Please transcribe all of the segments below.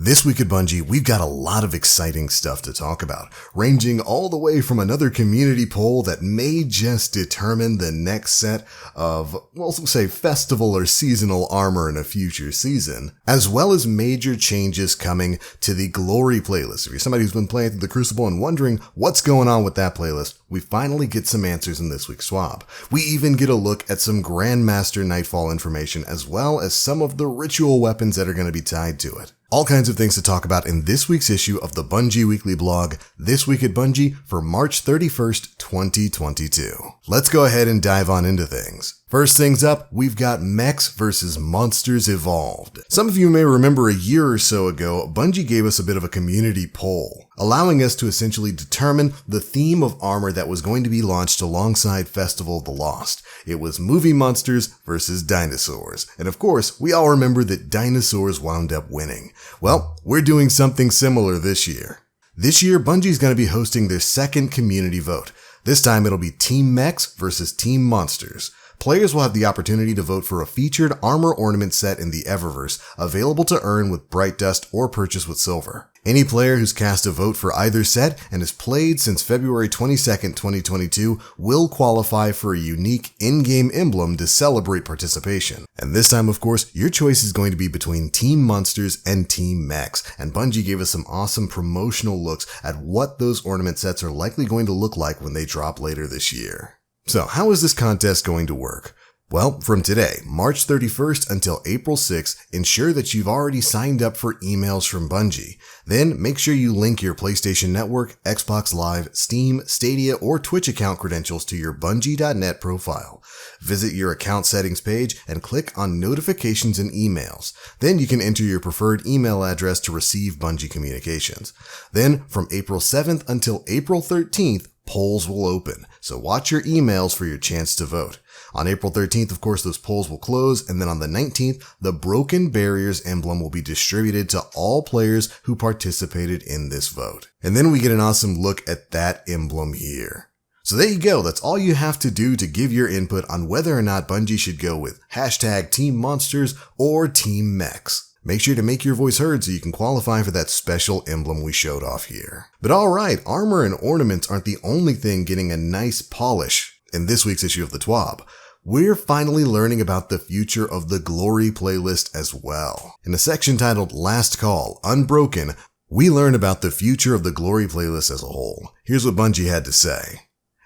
This week at Bungie, we've got a lot of exciting stuff to talk about, ranging all the way from another community poll that may just determine the next set of, well, say festival or seasonal armor in a future season, as well as major changes coming to the Glory playlist. If you're somebody who's been playing through the Crucible and wondering what's going on with that playlist, we finally get some answers in this week's TWAb. We even get a look at some Grandmaster Nightfall information, as well as some of the ritual weapons that are going to be tied to it. All kinds of things to talk about in this week's issue of the Bungie Weekly blog, This Week at Bungie, for March 31st, 2022. Let's go ahead and dive on into things. First things up, we've got Mechs versus Monsters Evolved. Some of you may remember a year or so ago, Bungie gave us a bit of a community poll, allowing us to essentially determine the theme of armor that was going to be launched alongside Festival of the Lost. It was movie monsters versus dinosaurs. And of course, we all remember that dinosaurs wound up winning. Well, we're doing something similar this year. This year, Bungie's going to be hosting their second community vote. This time it'll be Team Mechs versus Team Monsters. Players will have the opportunity to vote for a featured armor ornament set in the Eververse, available to earn with Bright Dust or purchase with silver. Any player who's cast a vote for either set and has played since February 22nd, 2022 will qualify for a unique in-game emblem to celebrate participation. And this time, of course, your choice is going to be between Team Monsters and Team Mechs, and Bungie gave us some awesome promotional looks at what those ornament sets are likely going to look like when they drop later this year. So how is this contest going to work? Well, from today, March 31st until April 6th, ensure that you've already signed up for emails from Bungie. Then make sure you link your PlayStation Network, Xbox Live, Steam, Stadia, or Twitch account credentials to your Bungie.net profile. Visit your account settings page and click on notifications and emails. Then you can enter your preferred email address to receive Bungie communications. Then from April 7th until April 13th, polls will open, so watch your emails for your chance to vote. On April 13th, of course, those polls will close, and then on the 19th, the Broken Barriers emblem will be distributed to all players who participated in this vote. And then we get an awesome look at that emblem here. So there you go, that's all you have to do to give your input on whether or not Bungie should go with hashtag Team Monsters or Team Mechs. Make sure to make your voice heard so you can qualify for that special emblem we showed off here. But alright, armor and ornaments aren't the only thing getting a nice polish in this week's issue of the TWAb. We're finally learning about the future of the Glory playlist as well. In a section titled Last Call, Unbroken, we learn about the future of the Glory playlist as a whole. Here's what Bungie had to say.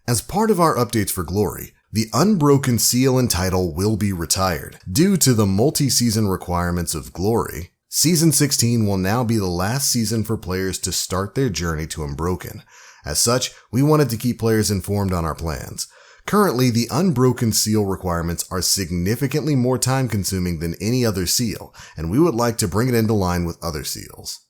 As part of our updates for Glory, the Unbroken seal and title will be retired. Due to the multi-season requirements of Glory, Season 16 will now be the last season for players to start their journey to Unbroken. As such, we wanted to keep players informed on our plans. Currently, the Unbroken seal requirements are significantly more time-consuming than any other seal, and we would like to bring it into line with other seals.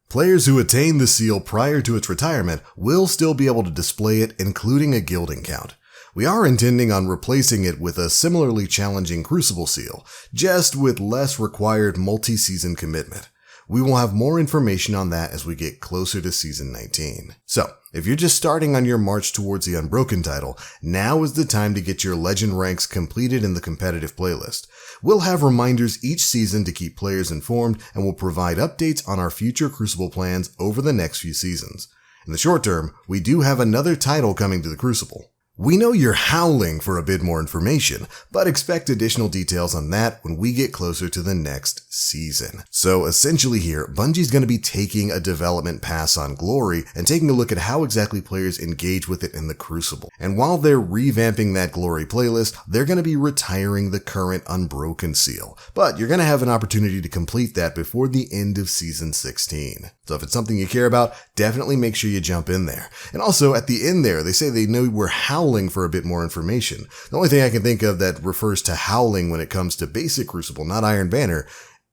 Players who attain the seal prior to its retirement will still be able to display it, including a gilding count. We are intending on replacing it with a similarly challenging Crucible seal, just with less required multi-season commitment. We will have more information on that as we get closer to Season 19. So, if you're just starting on your march towards the Unbroken title, now is the time to get your legend ranks completed in the competitive playlist. We'll have reminders each season to keep players informed, and we'll provide updates on our future Crucible plans over the next few seasons. In the short term, we do have another title coming to the Crucible. We know you're howling for a bit more information, but expect additional details on that when we get closer to the next season. So essentially here, Bungie's going to be taking a development pass on Glory and taking a look at how exactly players engage with it in the Crucible. And while they're revamping that Glory playlist, they're going to be retiring the current Unbroken seal. But you're going to have an opportunity to complete that before the end of Season 16. So if it's something you care about, definitely make sure you jump in there. And also at the end there, they say they know we're howling for a bit more information. The only thing I can think of that refers to howling when it comes to basic Crucible, not Iron Banner,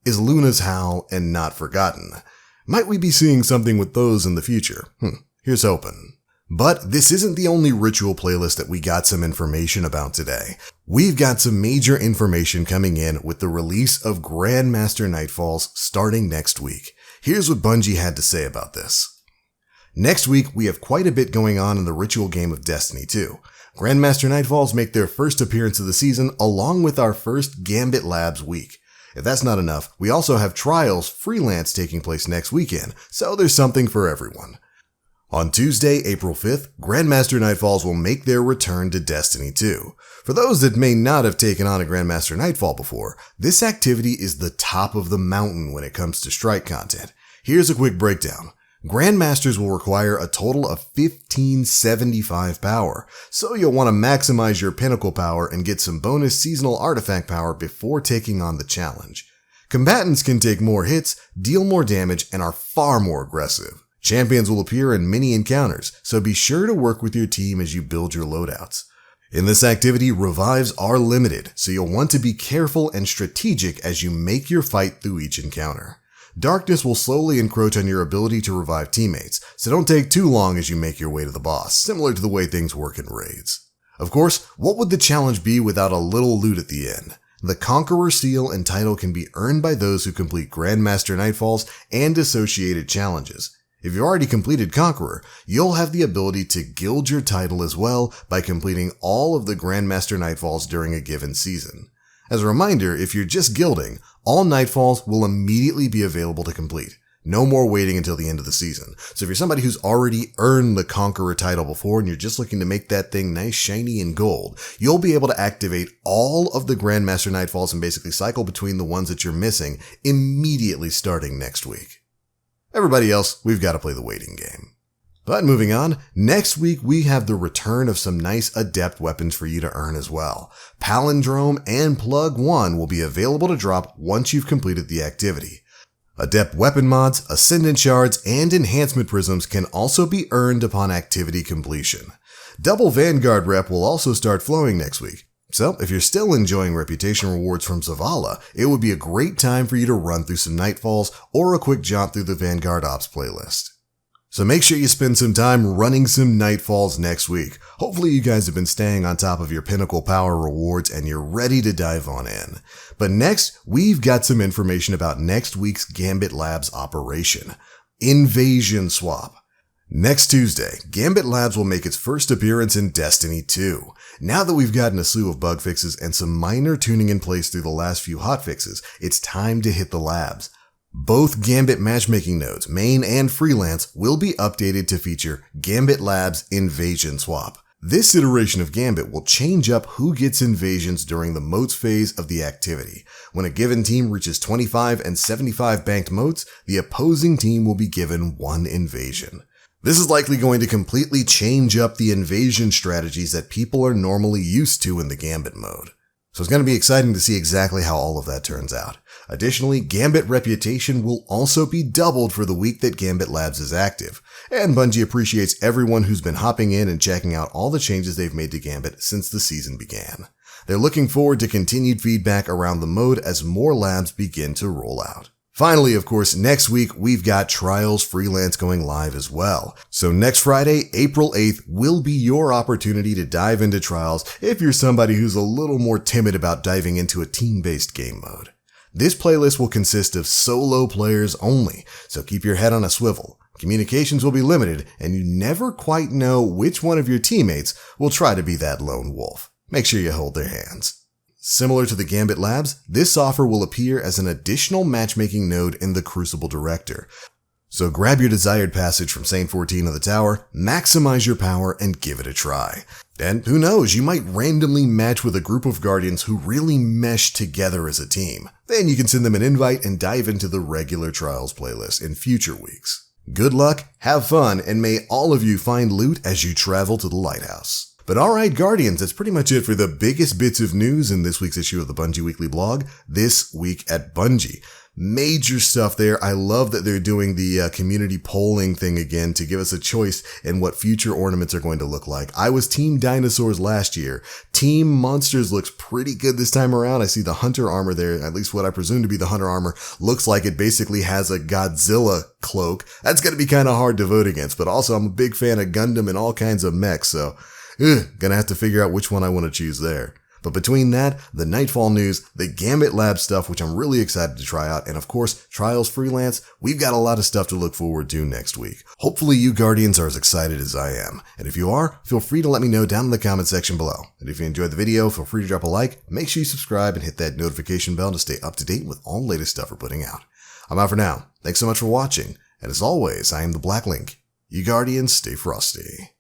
is Luna's Howl and Not Forgotten. Might we be seeing something with those in the future? Here's hoping. But this isn't the only ritual playlist that we got some information about today. We've got some major information coming in with the release of Grandmaster Nightfalls starting next week. Here's what Bungie had to say about this. Next week, we have quite a bit going on in the ritual game of Destiny 2. Grandmaster Nightfalls make their first appearance of the season along with our first Gambit Labs week. If that's not enough, we also have Trials Freelance taking place next weekend, so there's something for everyone. On Tuesday, April 5th, Grandmaster Nightfalls will make their return to Destiny 2. For those that may not have taken on a Grandmaster Nightfall before, this activity is the top of the mountain when it comes to strike content. Here's a quick breakdown. Grandmasters will require a total of 1575 power, so you'll want to maximize your pinnacle power and get some bonus seasonal artifact power before taking on the challenge. Combatants can take more hits, deal more damage, and are far more aggressive. Champions will appear in mini encounters, so be sure to work with your team as you build your loadouts. In this activity, revives are limited, so you'll want to be careful and strategic as you make your fight through each encounter. Darkness will slowly encroach on your ability to revive teammates, so don't take too long as you make your way to the boss, similar to the way things work in raids. Of course, what would the challenge be without a little loot at the end? The Conqueror seal and title can be earned by those who complete Grandmaster Nightfalls and associated challenges. If you've already completed Conqueror, you'll have the ability to gild your title as well by completing all of the Grandmaster Nightfalls during a given season. As a reminder, if you're just guilding, all Nightfalls will immediately be available to complete. No more waiting until the end of the season. So if you're somebody who's already earned the Conqueror title before and you're just looking to make that thing nice, shiny, and gold, you'll be able to activate all of the Grandmaster Nightfalls and basically cycle between the ones that you're missing immediately starting next week. Everybody else, we've got to play the waiting game. But moving on, next week we have the return of some nice adept weapons for you to earn as well. Palindrome and plug.one will be available to drop once you've completed the activity. Adept weapon mods, ascendant shards, and enhancement prisms can also be earned upon activity completion. Double Vanguard rep will also start flowing next week. So, if you're still enjoying reputation rewards from Zavala, it would be a great time for you to run through some Nightfalls or a quick jaunt through the Vanguard Ops playlist. So make sure you spend some time running some Nightfalls next week. Hopefully you guys have been staying on top of your pinnacle power rewards and you're ready to dive on in. But next, we've got some information about next week's Gambit Labs operation. Invasion Swap. Next Tuesday, Gambit Labs will make its first appearance in Destiny 2. Now that we've gotten a slew of bug fixes and some minor tuning in place through the last few hotfixes, it's time to hit the labs. Both Gambit matchmaking nodes, main and freelance, will be updated to feature Gambit Labs Invasion Swap. This iteration of Gambit will change up who gets invasions during the moats phase of the activity. When a given team reaches 25 and 75 banked moats, the opposing team will be given one invasion. This is likely going to completely change up the invasion strategies that people are normally used to in the Gambit mode. So it's going to be exciting to see exactly how all of that turns out. Additionally, Gambit reputation will also be doubled for the week that Gambit Labs is active. And Bungie appreciates everyone who's been hopping in and checking out all the changes they've made to Gambit since the season began. They're looking forward to continued feedback around the mode as more labs begin to roll out. Finally, of course, next week, we've got Trials Freelance going live as well. So next Friday, April 8th, will be your opportunity to dive into Trials if you're somebody who's a little more timid about diving into a team-based game mode. This playlist will consist of solo players only, so keep your head on a swivel. Communications will be limited, and you never quite know which one of your teammates will try to be that lone wolf. Make sure you hold their hands. Similar to the Gambit Labs, this offer will appear as an additional matchmaking node in the Crucible Director. So grab your desired passage from Saint 14 of the Tower, maximize your power, and give it a try. And who knows, you might randomly match with a group of Guardians who really mesh together as a team. Then you can send them an invite and dive into the regular Trials playlist in future weeks. Good luck, have fun, and may all of you find loot as you travel to the Lighthouse. But alright Guardians, that's pretty much it for the biggest bits of news in this week's issue of the Bungie Weekly Blog, This Week at Bungie. Major stuff there. I love that they're doing the community polling thing again to give us a choice in what future ornaments are going to look like. I was Team Dinosaurs last year. Team Monsters looks pretty good this time around. I see the Hunter armor there, at least what I presume to be the Hunter armor, looks like it basically has a Godzilla cloak. That's going to be kind of hard to vote against, but also I'm a big fan of Gundam and all kinds of mechs, so gonna have to figure out which one I want to choose there. But between that, the Nightfall news, the Gambit lab stuff, which I'm really excited to try out, and of course, Trials Freelance, we've got a lot of stuff to look forward to next week. Hopefully you Guardians are as excited as I am. And if you are, feel free to let me know down in the comment section below. And if you enjoyed the video, feel free to drop a like, make sure you subscribe, and hit that notification bell to stay up to date with all the latest stuff we're putting out. I'm out for now. Thanks so much for watching. And as always, I am the Black Link. You Guardians, stay frosty.